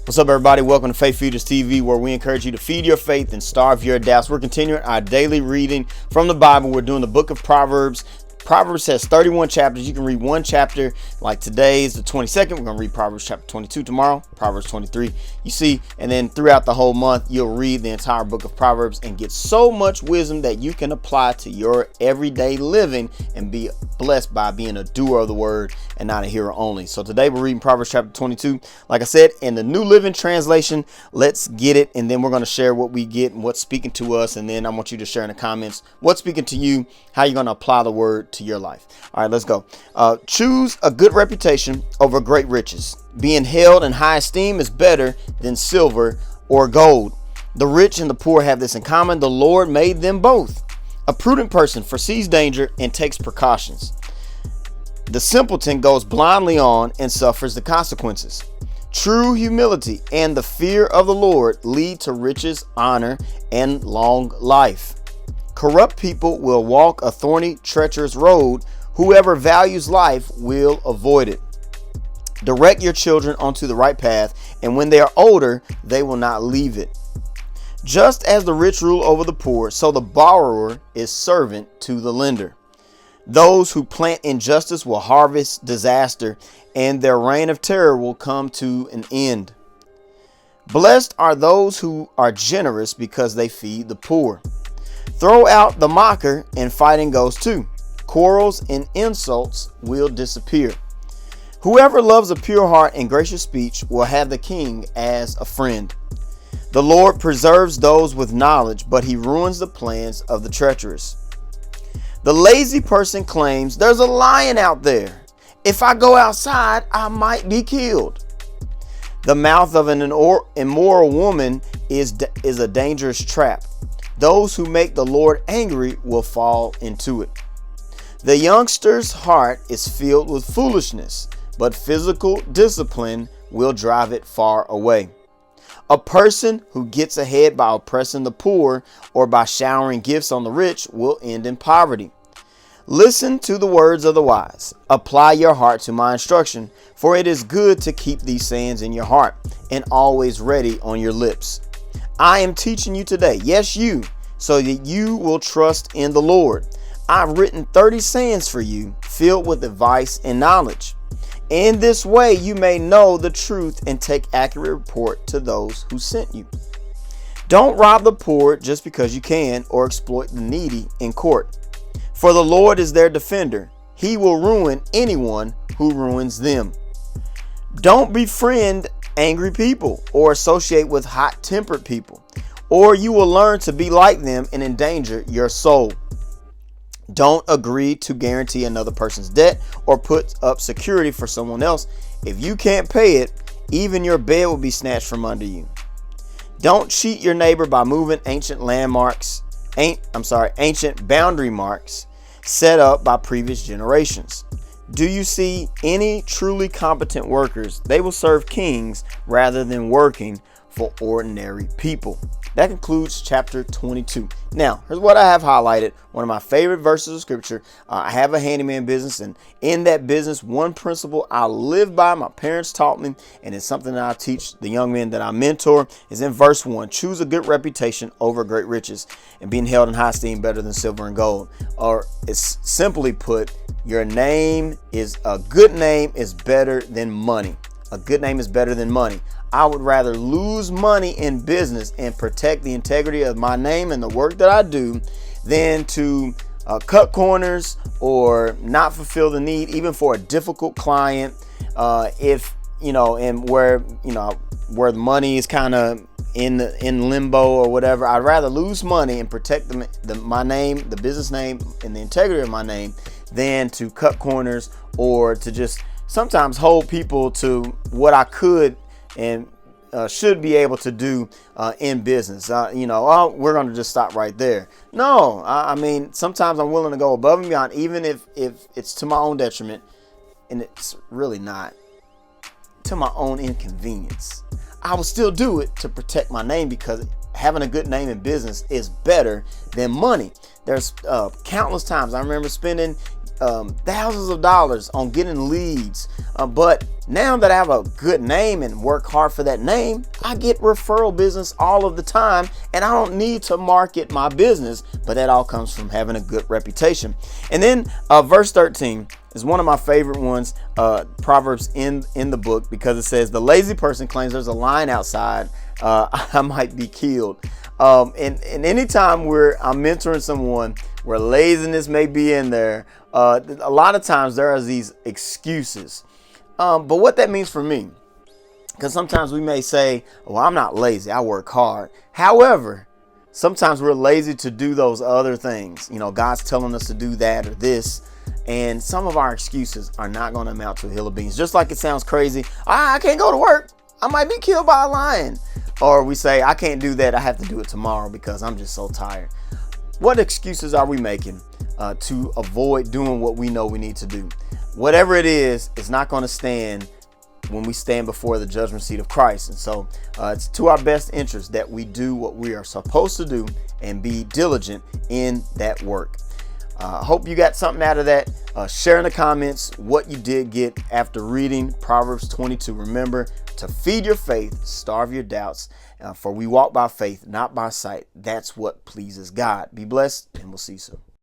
What's up, everybody? Welcome to Faith Feeders TV, where we encourage you to feed your faith and starve your doubts. We're continuing our daily reading from the Bible. We're doing the book of Proverbs. Proverbs has 31 chapters. You can read one chapter. Like today is the 22nd. We're going to read Proverbs chapter 22 tomorrow, Proverbs 23. You see, and then throughout the whole month, you'll read the entire book of Proverbs and get so much wisdom that you can apply to your everyday living and be blessed by being a doer of the word and not a hearer only. So today we're reading Proverbs chapter 22. Like I said, in the New Living Translation, let's get it. And then we're going to share what we get and what's speaking to us. And then I want you to share in the comments what's speaking to you, how you're going to apply the word to your life. All right, let's go. Choose a good reputation over great riches. Being held in high esteem is better than silver or gold. The rich and the poor have this in common. The Lord made them both. A prudent person foresees danger and takes precautions. The simpleton goes blindly on and suffers the consequences. True humility and the fear of the Lord lead to riches, honor, and long life. Corrupt people will walk a thorny, treacherous road. Whoever values life will avoid it. Direct your children onto the right path, and when they are older, they will not leave it. Just as the rich rule over the poor, so the borrower is servant to the lender. Those who plant injustice will harvest disaster, and their reign of terror will come to an end. Blessed are those who are generous, because they feed the poor. Throw out the mocker, and fighting goes too. Quarrels and insults will disappear. Whoever loves a pure heart and gracious speech will have the king as a friend. The Lord preserves those with knowledge, but he ruins the plans of the treacherous. The lazy person claims, "There's a lion out there. If I go outside, I might be killed." The mouth of an immoral woman is a dangerous trap. Those who make the Lord angry will fall into it. The youngster's heart is filled with foolishness, but physical discipline will drive it far away. A person who gets ahead by oppressing the poor or by showering gifts on the rich will end in poverty. Listen to the words of the wise. Apply your heart to my instruction, for it is good to keep these sayings in your heart and always ready on your lips. I am teaching you today, yes, you, so that you will trust in the Lord. I've written 30 sayings for you, filled with advice and knowledge. In this way, you may know the truth and take accurate report to those who sent you. Don't rob the poor just because you can, or exploit the needy in court. For the Lord is their defender. He will ruin anyone who ruins them. Don't befriend angry people or associate with hot-tempered people, or you will learn to be like them and endanger your soul. Don't agree to guarantee another person's debt or put up security for someone else. If you can't pay it, even your bed will be snatched from under you. Don't cheat your neighbor by moving ancient boundary marks set up by previous generations. Do you see any truly competent workers? They will serve kings rather than working for ordinary people. That concludes chapter 22. Now, here's what I have highlighted. One of my favorite verses of scripture. I have a handyman business, and in that business, one principle I live by, my parents taught me, and it's something that I teach the young men that I mentor, is in verse 1. Choose a good reputation over great riches, and being held in high esteem better than silver and gold. Or it's simply put, a good name is better than money. A good name is better than money. I would rather lose money in business and protect the integrity of my name and the work that I do than to cut corners or not fulfill the need, even for a difficult client. If and where the money is kind of in limbo or whatever, I'd rather lose money and protect my name, the business name, and the integrity of my name than to cut corners or to just sometimes hold people to what I could and should be able to do in business. We're going to just stop right there. No, I mean, sometimes I'm willing to go above and beyond, even if it's to my own detriment, and it's really not, to my own inconvenience. I will still do it to protect my name, because having a good name in business is better than money. There's countless times I remember spending thousands of dollars on getting leads. But now that I have a good name and work hard for that name, I get referral business all of the time, and I don't need to market my business. But that all comes from having a good reputation. And then verse 13 is one of my favorite ones, Proverbs in the book, because it says, the lazy person claims there's a lion outside, I might be killed. And anytime I'm mentoring someone where laziness may be in there, a lot of times there are these excuses. But what that means for me, because sometimes we may say, well, I'm not lazy, I work hard. However, sometimes we're lazy to do those other things. You know, God's telling us to do that or this. And some of our excuses are not going to amount to a hill of beans. Just like it sounds crazy. I can't go to work, I might be killed by a lion. Or we say, I can't do that, I have to do it tomorrow because I'm just so tired. What excuses are we making to avoid doing what we know we need to do? Whatever it is, it's not going to stand when we stand before the judgment seat of Christ. And so it's to our best interest that we do what we are supposed to do and be diligent in that work. Hope you got something out of that. Share in the comments what you did get after reading Proverbs 22. Remember to feed your faith, starve your doubts, for we walk by faith, not by sight. That's what pleases God. Be blessed, and we'll see you soon.